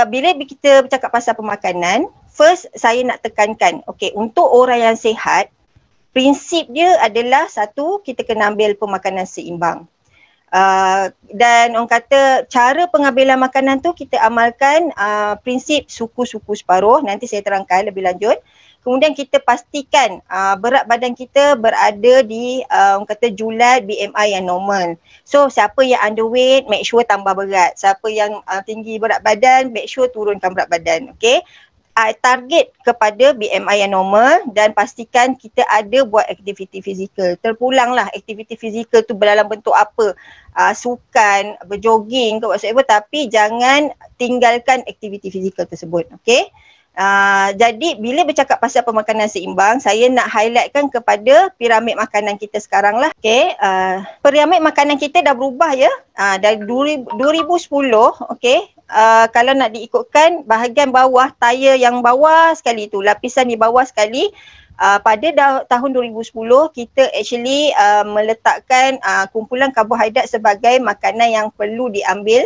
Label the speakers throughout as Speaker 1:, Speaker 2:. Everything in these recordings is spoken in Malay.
Speaker 1: bila kita bercakap pasal pemakanan, first saya nak tekankan, okey, untuk orang yang sihat, prinsip dia adalah satu, kita kena ambil pemakanan seimbang. Dan orang kata cara pengambilan makanan tu kita amalkan prinsip suku-suku separuh, nanti saya terangkan lebih lanjut. Kemudian kita pastikan berat badan kita berada di orang kata julat BMI yang normal. So siapa yang underweight, make sure tambah berat. Siapa yang tinggi berat badan, make sure turunkan berat badan. Okay. Target kepada BMI yang normal dan pastikan kita ada buat aktiviti fizikal. Terpulanglah aktiviti fizikal tu dalam bentuk apa. Sukan, berjoging ke whatsoever, tapi jangan tinggalkan aktiviti fizikal tersebut. Okay. Jadi bila bercakap pasal pemakanan seimbang, saya nak highlightkan kepada piramid makanan kita sekarang lah. Okay. Piramid makanan kita dah berubah ya. Dari 2010, okay. Kalau nak diikutkan bahagian bawah, tayar yang bawah sekali tu, lapisan di bawah sekali, pada tahun 2010 kita actually meletakkan kumpulan karbohidrat sebagai makanan yang perlu diambil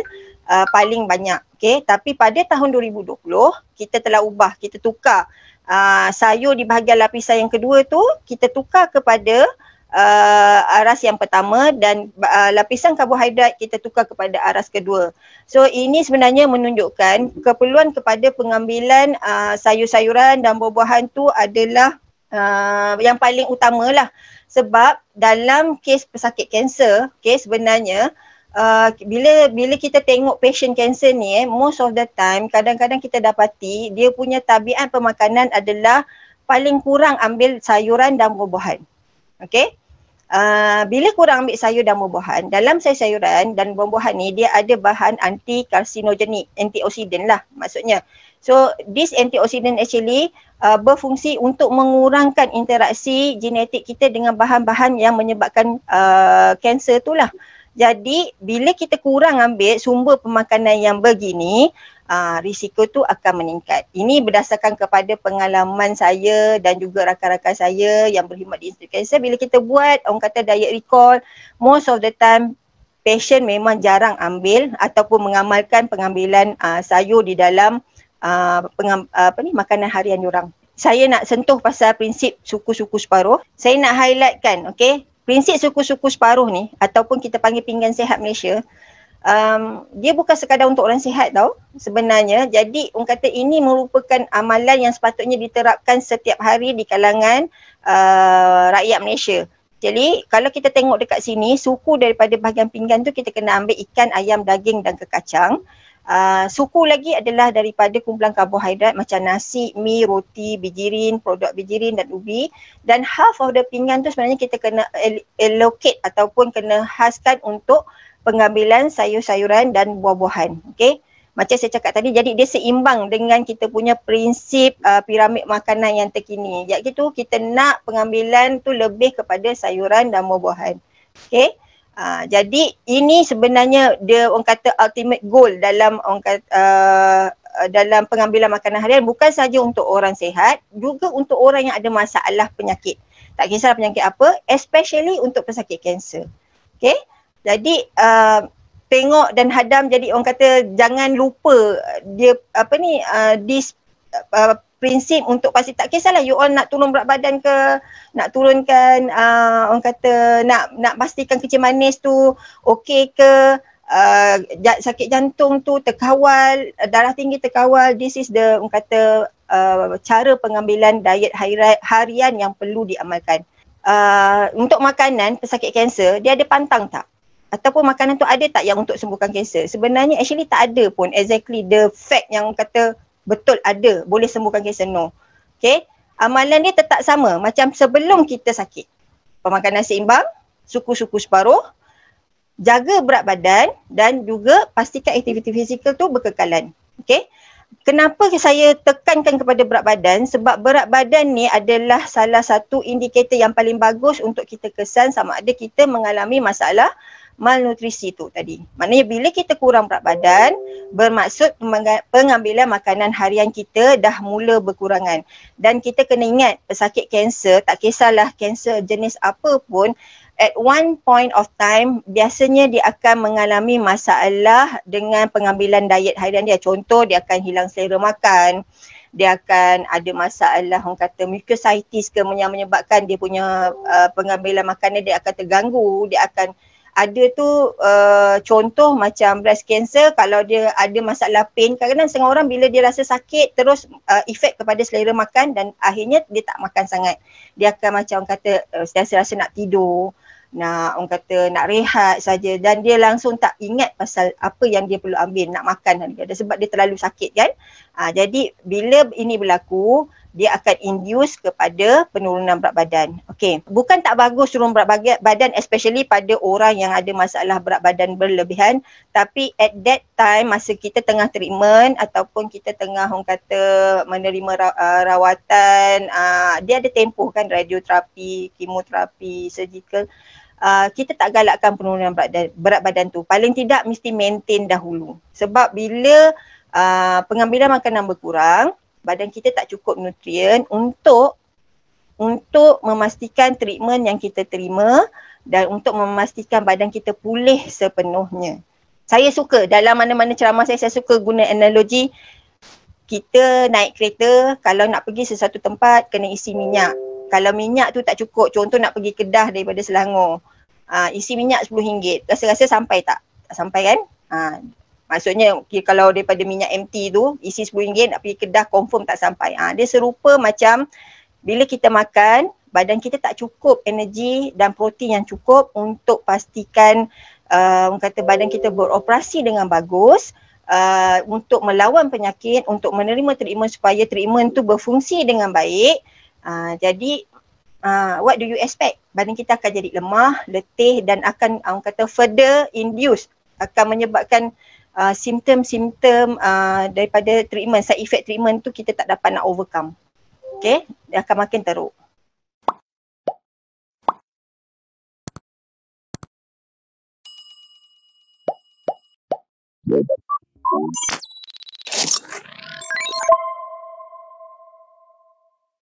Speaker 1: paling banyak. Okay. Tapi pada tahun 2020 kita telah ubah, kita tukar sayur di bahagian lapisan yang kedua tu kita tukar kepada aras yang pertama dan lapisan karbohidrat kita tukar kepada aras kedua. So ini sebenarnya menunjukkan keperluan kepada pengambilan sayur-sayuran dan buah-buahan tu adalah yang paling utamalah. Sebab dalam kes pesakit kanser, sebenarnya bila kita tengok patient kanser ni most of the time kadang-kadang kita dapati dia punya tabiat pemakanan adalah paling kurang ambil sayuran dan buah-buahan. Okey. Bila kurang ambil sayur dan buah-buahan, dalam sayur-sayuran dan buah-buahan ni dia ada bahan anti-karsinogenik, antioksidan lah maksudnya. So this antioksidan actually berfungsi untuk mengurangkan interaksi genetik kita dengan bahan-bahan yang menyebabkan kanser tu lah. Jadi bila kita kurang ambil sumber pemakanan yang begini, risiko tu akan meningkat. Ini berdasarkan kepada pengalaman saya dan juga rakan-rakan saya yang berkhidmat di Institut Kanser. Bila kita buat orang kata diet recall, most of the time patient memang jarang ambil ataupun mengamalkan pengambilan sayur di dalam makanan harian diorang. Saya nak sentuh pasal prinsip suku-suku separuh. Saya nak highlightkan, okay, prinsip suku-suku separuh ni ataupun kita panggil pinggan sihat Malaysia, dia bukan sekadar untuk orang sihat tau sebenarnya. Jadi orang kata ini merupakan amalan yang sepatutnya diterapkan setiap hari di kalangan rakyat Malaysia. Jadi kalau kita tengok dekat sini, suku daripada bahagian pinggan tu kita kena ambil ikan, ayam, daging dan kekacang. Suku lagi adalah daripada kumpulan karbohidrat macam nasi, mi, roti, bijirin, produk bijirin dan ubi. Dan half of the pinggan tu sebenarnya kita kena allocate ataupun kena khaskan untuk pengambilan sayur-sayuran dan buah-buahan. Okay. Macam saya cakap tadi, jadi dia seimbang dengan kita punya prinsip piramid makanan yang terkini. Iaitu kita nak pengambilan tu lebih kepada sayuran dan buah-buahan. Okay. Jadi ini sebenarnya dia orang kata ultimate goal dalam orang kata, dalam pengambilan makanan harian, bukan saja untuk orang sihat, juga untuk orang yang ada masalah penyakit. Tak kisah penyakit apa, especially untuk pesakit kanser. Okay. Jadi tengok dan hadam, jadi orang kata jangan lupa dia prinsip untuk pasti, tak kisahlah you all nak turun berat badan ke, nak turunkan orang kata nak pastikan kecil manis tu okey ke, sakit jantung tu terkawal, darah tinggi terkawal. This is the orang kata cara pengambilan diet harian yang perlu diamalkan. Untuk makanan pesakit kanser, dia ada pantang tak? Ataupun makanan tu ada tak yang untuk sembuhkan kanser? Sebenarnya actually tak ada pun exactly the fact yang kata betul ada boleh sembuhkan kanser, no. Okay, amalan dia tetap sama macam sebelum kita sakit. Pemakanan seimbang, suku-suku separuh, jaga berat badan dan juga pastikan aktiviti fizikal tu berkekalan. Okay, kenapa saya tekankan kepada berat badan? Sebab berat badan ni adalah salah satu indikator yang paling bagus untuk kita kesan sama ada kita mengalami masalah malnutrisi tu tadi. Maknanya bila kita kurang berat badan, bermaksud pengambilan makanan harian kita dah mula berkurangan. Dan kita kena ingat pesakit kanser, tak kisahlah kanser jenis apa pun, at one point of time biasanya dia akan mengalami masalah dengan pengambilan diet harian dia. Contoh, dia akan hilang selera makan, dia akan ada masalah orang kata mucositis ke yang menyebabkan dia punya pengambilan makanan dia akan terganggu, dia akan ada tu contoh macam breast cancer, kalau dia ada masalah pain, kadang-kadang setengah orang bila dia rasa sakit terus efek kepada selera makan dan akhirnya dia tak makan sangat. Dia akan macam kata sentiasa rasa nak tidur, nak orang kata nak rehat saja dan dia langsung tak ingat pasal apa yang dia perlu ambil nak makan hari dia sebab dia terlalu sakit kan. Jadi bila ini berlaku, dia akan induce kepada penurunan berat badan. Okey, bukan tak bagus turun berat badan especially pada orang yang ada masalah berat badan berlebihan, tapi at that time masa kita tengah treatment ataupun kita tengah orang kata menerima rawatan, dia ada tempoh kan, radioterapi, kemoterapi, surgical. Kita tak galakkan penurunan berat badan tu. Paling tidak mesti maintain dahulu. Sebab bila pengambilan makanan berkurang, badan kita tak cukup nutrien untuk memastikan treatment yang kita terima dan untuk memastikan badan kita pulih sepenuhnya. Saya suka dalam mana-mana ceramah saya suka guna analogi, kita naik kereta, kalau nak pergi sesuatu tempat kena isi minyak. Kalau minyak tu tak cukup, contoh nak pergi Kedah daripada Selangor, isi minyak RM10, rasa-rasa sampai tak? Tak sampai kan? Maksudnya kalau daripada minyak MT tu isi RM10 nak pergi Kedah confirm tak sampai. Dia serupa macam bila kita makan, badan kita tak cukup energi dan protein yang cukup untuk pastikan orang kata badan kita beroperasi dengan bagus, untuk melawan penyakit, untuk menerima treatment supaya treatment tu berfungsi dengan baik. Jadi what do you expect? Badan kita akan jadi lemah, letih dan akan orang kata further induce, akan menyebabkan simptom-simptom daripada treatment, side effect treatment tu kita tak dapat nak overcome. Okay, dia akan makin teruk.